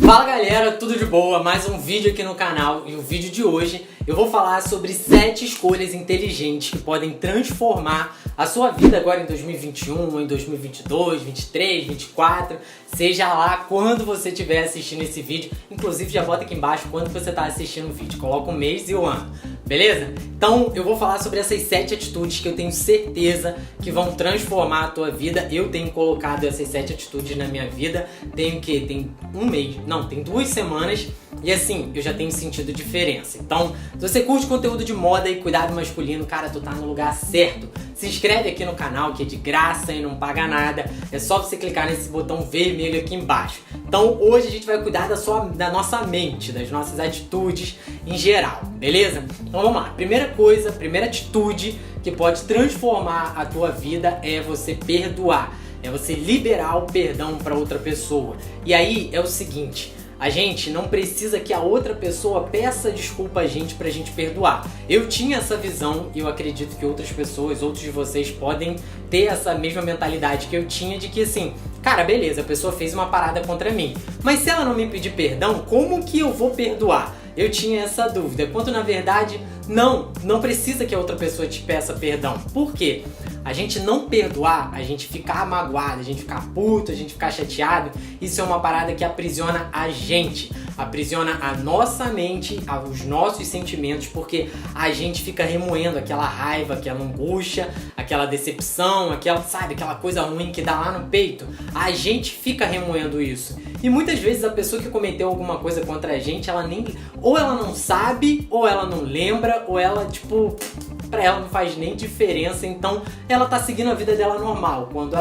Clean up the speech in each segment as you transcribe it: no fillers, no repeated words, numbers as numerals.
Fala galera, tudo de boa? Mais um vídeo aqui no canal e o vídeo de hoje eu vou falar sobre 7 escolhas inteligentes que podem transformar a sua vida agora em 2021, em 2022, 23, 24, seja lá quando você estiver assistindo esse vídeo. Inclusive já bota aqui embaixo quando você está assistindo o vídeo, coloca o mês e o ano, beleza? Então eu vou falar sobre essas 7 atitudes que eu tenho certeza que vão transformar a tua vida. Eu tenho colocado essas 7 atitudes na minha vida, tem um mês, não, tem 2 semanas e assim, eu já tenho sentido diferença. Então, se você curte conteúdo de moda e cuidado masculino, cara, tu tá no lugar certo. Se inscreve aqui no canal que é de graça e não paga nada. É só você clicar nesse botão vermelho aqui embaixo. Então hoje a gente vai cuidar da nossa mente, das nossas atitudes em geral, beleza? Então vamos lá. Primeira atitude que pode transformar a tua vida é você perdoar. É você liberar o perdão para outra pessoa. E aí é o seguinte: a gente não precisa que a outra pessoa peça desculpa a gente pra gente perdoar. Eu tinha essa visão e eu acredito que outras pessoas, outros de vocês podem ter essa mesma mentalidade que eu tinha de que assim, cara, beleza, a pessoa fez uma parada contra mim, mas se ela não me pedir perdão, como que eu vou perdoar? Eu tinha essa dúvida, quando na verdade não precisa que a outra pessoa te peça perdão. Por quê? A gente não perdoar, a gente ficar magoado, a gente ficar puto, a gente ficar chateado, isso é uma parada que aprisiona a gente, aprisiona a nossa mente, os nossos sentimentos, porque a gente fica remoendo aquela raiva, aquela angústia, aquela decepção, aquela coisa ruim que dá lá no peito. A gente fica remoendo isso. E muitas vezes a pessoa que cometeu alguma coisa contra a gente, ou ela não sabe, ou ela não lembra, ou ela, pra ela não faz nem diferença, então ela tá seguindo a vida dela normal. Quanto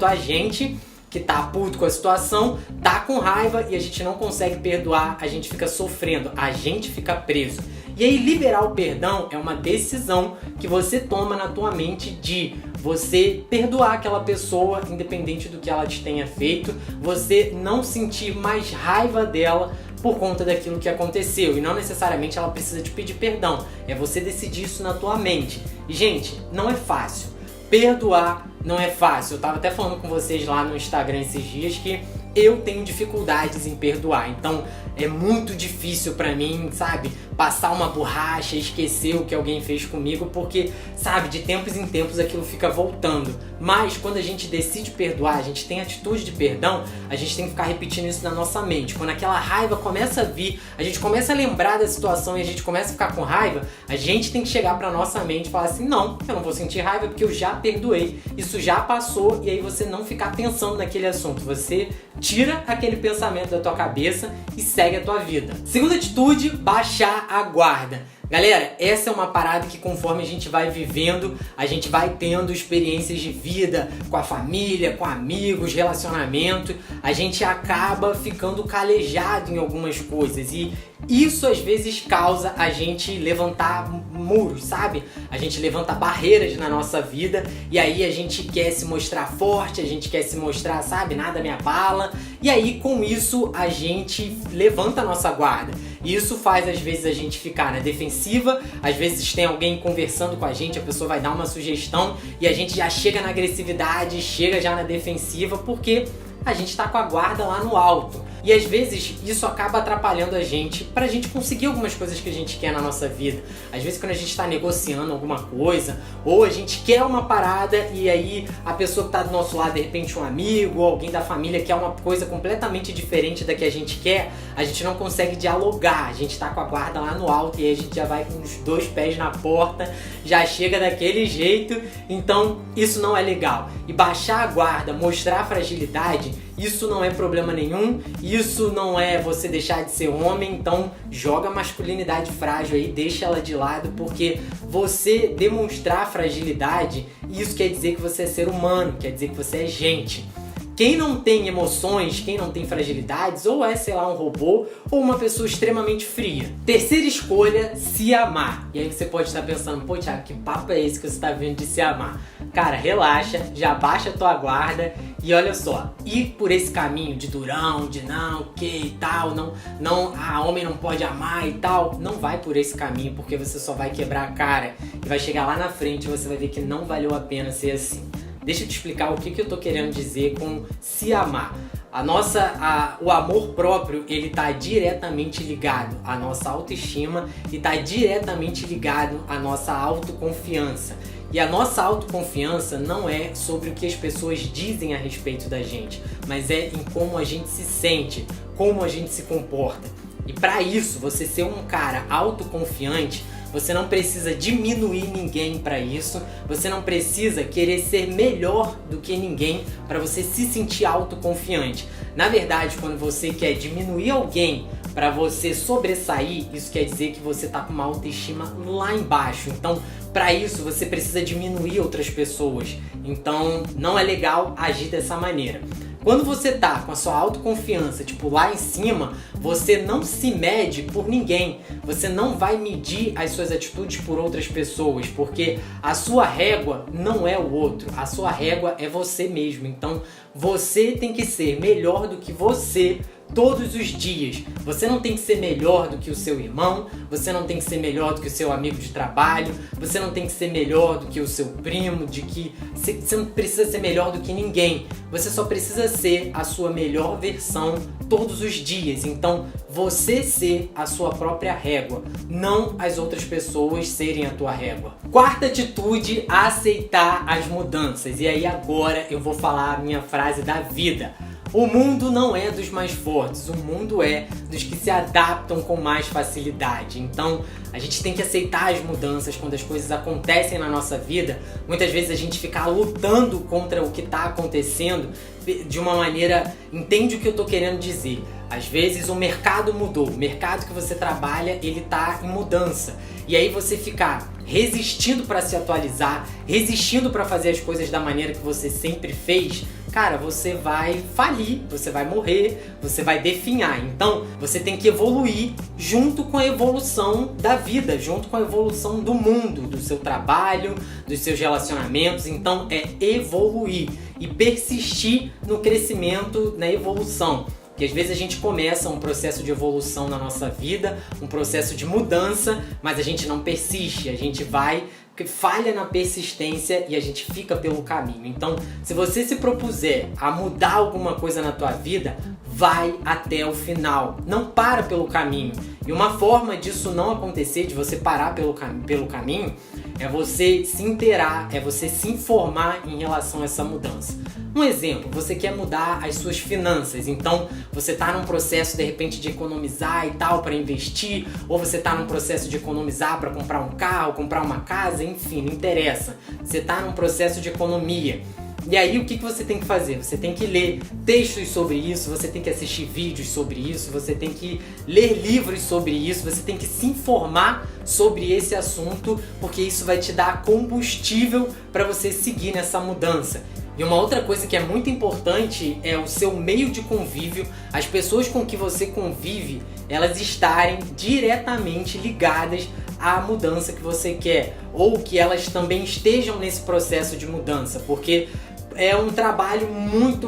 a gente que tá puto com a situação, tá com raiva e a gente não consegue perdoar, a gente fica sofrendo, a gente fica preso. E aí liberar o perdão é uma decisão que você toma na tua mente de você perdoar aquela pessoa, independente do que ela te tenha feito, você não sentir mais raiva dela por conta daquilo que aconteceu. E não necessariamente ela precisa te pedir perdão, é você decidir isso na tua mente. E gente, não é fácil. Perdoar não é fácil. Eu tava até falando com vocês lá no Instagram esses dias que eu tenho dificuldades em perdoar. Então é muito difícil pra mim, sabe, passar uma borracha, esquecer o que alguém fez comigo, porque, sabe, de tempos em tempos aquilo fica voltando. Mas quando a gente decide perdoar, a gente tem atitude de perdão, a gente tem que ficar repetindo isso na nossa mente. Quando aquela raiva começa a vir, a gente começa a lembrar da situação e a gente começa a ficar com raiva, a gente tem que chegar pra nossa mente e falar assim: não, eu não vou sentir raiva porque eu já perdoei, isso já passou. E aí você não ficar pensando naquele assunto, você tira aquele pensamento da tua cabeça e segue a tua vida. Segunda atitude, baixar a guarda. Galera, essa é uma parada que conforme a gente vai vivendo, a gente vai tendo experiências de vida com a família, com amigos, relacionamento, a gente acaba ficando calejado em algumas coisas e isso às vezes causa a gente levantar muros, sabe? A gente levanta barreiras na nossa vida e aí a gente quer se mostrar forte, a gente quer se mostrar, sabe? Nada me abala. E aí com isso a gente levanta a nossa guarda. E isso faz às vezes a gente ficar na defensiva, às vezes tem alguém conversando com a gente, a pessoa vai dar uma sugestão e a gente já chega na agressividade, chega já na defensiva porque a gente tá com a guarda lá no alto. E às vezes isso acaba atrapalhando a gente pra gente conseguir algumas coisas que a gente quer na nossa vida. Às vezes quando a gente tá negociando alguma coisa, ou a gente quer uma parada e aí a pessoa que tá do nosso lado, de repente um amigo, ou alguém da família quer uma coisa completamente diferente da que a gente quer, a gente não consegue dialogar, a gente tá com a guarda lá no alto e aí a gente já vai com os 2 pés na porta, já chega daquele jeito. Então isso não é legal. E baixar a guarda, mostrar fragilidade, isso não é problema nenhum, isso não é você deixar de ser homem, então joga a masculinidade frágil aí, deixa ela de lado, porque você demonstrar fragilidade, isso quer dizer que você é ser humano, quer dizer que você é gente. Quem não tem emoções, quem não tem fragilidades, ou é, sei lá, um robô, ou uma pessoa extremamente fria. Terceira escolha, se amar. E aí você pode estar pensando, pô, Thiago, que papo é esse que você está vendo de se amar? Cara, relaxa, já baixa a tua guarda e olha só, ir por esse caminho de durão, de não, que e tal, homem não pode amar e tal, não vai por esse caminho, porque você só vai quebrar a cara e vai chegar lá na frente e você vai ver que não valeu a pena ser assim. Deixa eu te explicar o que eu tô querendo dizer com se amar. O amor próprio, ele tá diretamente ligado à nossa autoestima e tá diretamente ligado à nossa autoconfiança. E a nossa autoconfiança não é sobre o que as pessoas dizem a respeito da gente, mas é em como a gente se sente, como a gente se comporta. E para isso, você ser um cara autoconfiante, você não precisa diminuir ninguém para isso, você não precisa querer ser melhor do que ninguém para você se sentir autoconfiante. Na verdade, quando você quer diminuir alguém para você sobressair, isso quer dizer que você tá com uma autoestima lá embaixo. Então, para isso, você precisa diminuir outras pessoas. Então, não é legal agir dessa maneira. Quando você tá com a sua autoconfiança, tipo, lá em cima, você não se mede por ninguém. Você não vai medir as suas atitudes por outras pessoas, porque a sua régua não é o outro. A sua régua é você mesmo. Então, você tem que ser melhor do que você todos os dias. Você não tem que ser melhor do que o seu irmão, você não tem que ser melhor do que o seu amigo de trabalho, você não tem que ser melhor do que o seu primo, você não precisa ser melhor do que ninguém. Você só precisa ser a sua melhor versão todos os dias. Então, você ser a sua própria régua, não as outras pessoas serem a tua régua. Quarta atitude, aceitar as mudanças. E aí agora eu vou falar a minha frase da vida. O mundo não é dos mais fortes, o mundo é dos que se adaptam com mais facilidade. Então, a gente tem que aceitar as mudanças quando as coisas acontecem na nossa vida. Muitas vezes a gente fica lutando contra o que está acontecendo de uma maneira... Entende o que eu estou querendo dizer? Às vezes o mercado mudou, o mercado que você trabalha, ele está em mudança. E aí você ficar resistindo para se atualizar, resistindo para fazer as coisas da maneira que você sempre fez, cara, você vai falir, você vai morrer, você vai definhar. Então, você tem que evoluir junto com a evolução da vida, junto com a evolução do mundo, do seu trabalho, dos seus relacionamentos. Então, é evoluir e persistir no crescimento, na evolução. Porque às vezes a gente começa um processo de evolução na nossa vida, um processo de mudança, mas a gente não persiste, a gente falha na persistência e a gente fica pelo caminho. Então, se você se propuser a mudar alguma coisa na tua vida, vai até o final, não para pelo caminho. E uma forma disso não acontecer, de você parar pelo caminho, é você se inteirar, é você se informar em relação a essa mudança. Um exemplo, você quer mudar as suas finanças, então você está num processo de repente de economizar e tal para investir, ou você está num processo de economizar para comprar um carro, comprar uma casa, enfim, não interessa. Você está num processo de economia. E aí o que você tem que fazer? Você tem que ler textos sobre isso, você tem que assistir vídeos sobre isso, você tem que ler livros sobre isso, você tem que se informar sobre esse assunto, porque isso vai te dar combustível para você seguir nessa mudança. E uma outra coisa que é muito importante é o seu meio de convívio, as pessoas com que você convive, elas estarem diretamente ligadas à mudança que você quer, ou que elas também estejam nesse processo de mudança, porque é um trabalho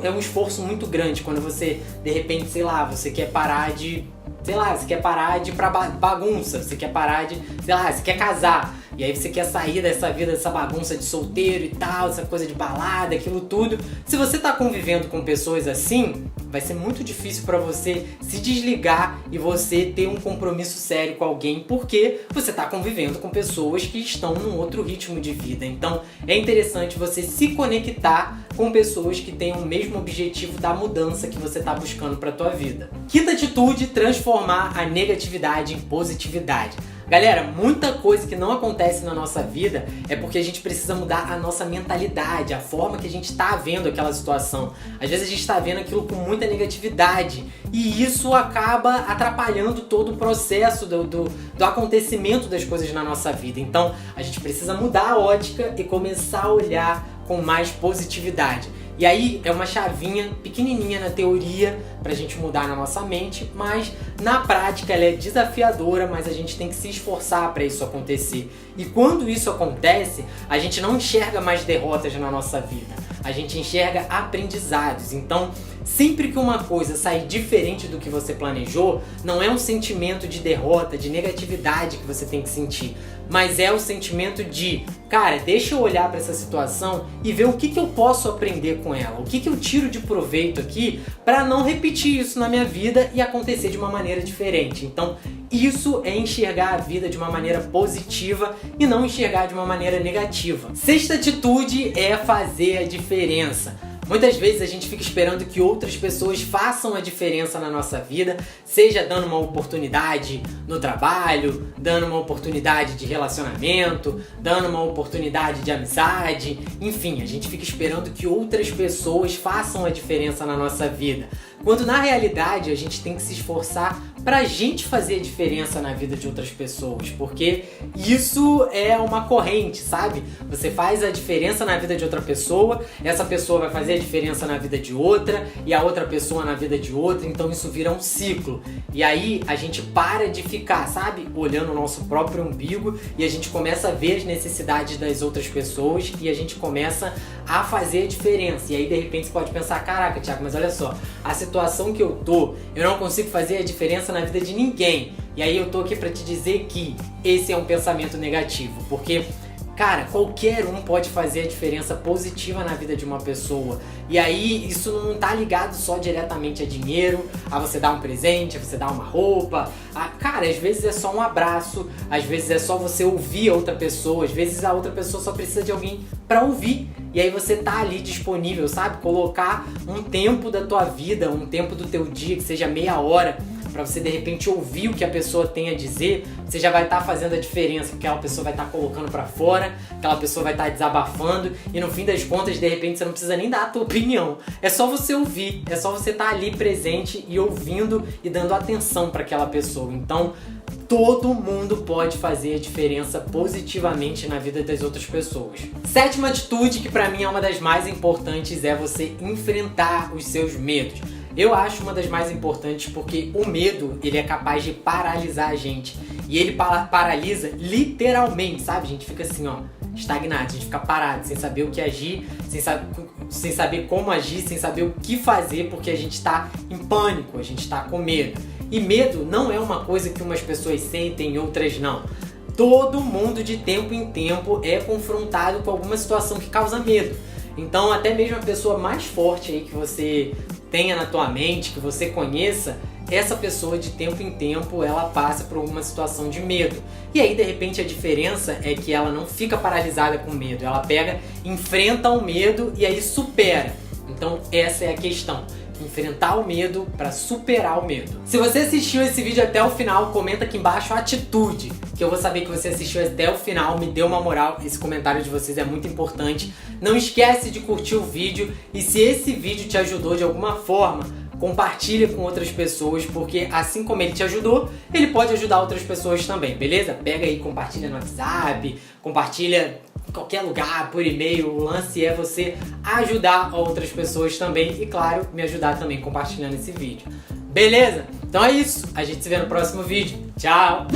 é um esforço muito grande quando você, de repente, sei lá, você quer parar de ir pra bagunça, você quer parar de, você quer casar. E aí você quer sair dessa vida, dessa bagunça de solteiro e tal, essa coisa de balada, aquilo tudo. Se você tá convivendo com pessoas assim, vai ser muito difícil para você se desligar e você ter um compromisso sério com alguém, porque você tá convivendo com pessoas que estão num outro ritmo de vida. Então, é interessante você se conectar com pessoas que têm o mesmo objetivo da mudança que você tá buscando para tua vida. Quinta atitude, transformar a negatividade em positividade. Galera, muita coisa que não acontece na nossa vida é porque a gente precisa mudar a nossa mentalidade, a forma que a gente está vendo aquela situação. Às vezes a gente está vendo aquilo com muita negatividade e isso acaba atrapalhando todo o processo do acontecimento das coisas na nossa vida. Então, a gente precisa mudar a ótica e começar a olhar com mais positividade. E aí é uma chavinha pequenininha na teoria pra gente mudar na nossa mente, mas na prática ela é desafiadora, mas a gente tem que se esforçar para isso acontecer. E quando isso acontece, a gente não enxerga mais derrotas na nossa vida, a gente enxerga aprendizados. Então, sempre que uma coisa sair diferente do que você planejou, não é um sentimento de derrota, de negatividade que você tem que sentir, mas é o sentimento de, cara, deixa eu olhar para essa situação e ver o que eu posso aprender com ela, o que eu tiro de proveito aqui para não repetir isso na minha vida e acontecer de uma maneira diferente. Então, isso é enxergar a vida de uma maneira positiva e não enxergar de uma maneira negativa. Sexta atitude é fazer a diferença. Muitas vezes a gente fica esperando que outras pessoas façam a diferença na nossa vida, seja dando uma oportunidade no trabalho, dando uma oportunidade de relacionamento, dando uma oportunidade de amizade, enfim, a gente fica esperando que outras pessoas façam a diferença na nossa vida. Quando na realidade a gente tem que se esforçar pra gente fazer a diferença na vida de outras pessoas, porque isso é uma corrente, sabe? Você faz a diferença na vida de outra pessoa, essa pessoa vai fazer a diferença na vida de outra e a outra pessoa na vida de outra, então isso vira um ciclo. E aí a gente para de ficar, sabe? Olhando o nosso próprio umbigo e a gente começa a ver as necessidades das outras pessoas e a gente começa a fazer a diferença. E aí de repente você pode pensar, caraca, Thiago, mas olha só, a situação que eu tô, eu não consigo fazer a diferença na vida de ninguém. E aí eu tô aqui pra te dizer que esse é um pensamento negativo, porque, cara, qualquer um pode fazer a diferença positiva na vida de uma pessoa. E aí isso não tá ligado só diretamente a dinheiro, a você dar um presente, a você dar uma roupa. Cara, às vezes é só um abraço, às vezes é só você ouvir a outra pessoa, às vezes a outra pessoa só precisa de alguém pra ouvir. E aí você tá ali disponível, sabe? Colocar um tempo da tua vida, um tempo do teu dia, que seja meia hora, pra você de repente ouvir o que a pessoa tem a dizer, você já vai estar fazendo a diferença, porque aquela pessoa vai estar colocando pra fora, aquela pessoa vai estar desabafando e no fim das contas, de repente, você não precisa nem dar a tua opinião. É só você ouvir, é só você estar ali presente e ouvindo e dando atenção pra aquela pessoa. Então, todo mundo pode fazer a diferença positivamente na vida das outras pessoas. Sétima atitude, que pra mim é uma das mais importantes, é você enfrentar os seus medos. Eu acho uma das mais importantes porque o medo, ele é capaz de paralisar a gente. E ele paralisa literalmente, sabe? A gente fica assim, ó, estagnado, a gente fica parado, sem saber o que agir, sem saber como agir, sem saber o que fazer, porque a gente tá em pânico, a gente tá com medo. E medo não é uma coisa que umas pessoas sentem e outras não. Todo mundo de tempo em tempo é confrontado com alguma situação que causa medo. Então até mesmo a pessoa mais forte aí que você tenha na tua mente, que você conheça, essa pessoa de tempo em tempo ela passa por alguma situação de medo. E aí de repente a diferença é que ela não fica paralisada com medo, ela pega, enfrenta o medo e aí supera. Então essa é a questão. Enfrentar o medo para superar o medo. Se você assistiu esse vídeo até o final, comenta aqui embaixo a atitude, que eu vou saber que você assistiu até o final, me deu uma moral, esse comentário de vocês é muito importante. Não esquece de curtir o vídeo e se esse vídeo te ajudou de alguma forma, compartilha com outras pessoas, porque assim como ele te ajudou, ele pode ajudar outras pessoas também, beleza? Pega aí, compartilha no WhatsApp, compartilha em qualquer lugar, por e-mail. O lance é você ajudar outras pessoas também e, claro, me ajudar também compartilhando esse vídeo. Beleza? Então é isso. A gente se vê no próximo vídeo. Tchau!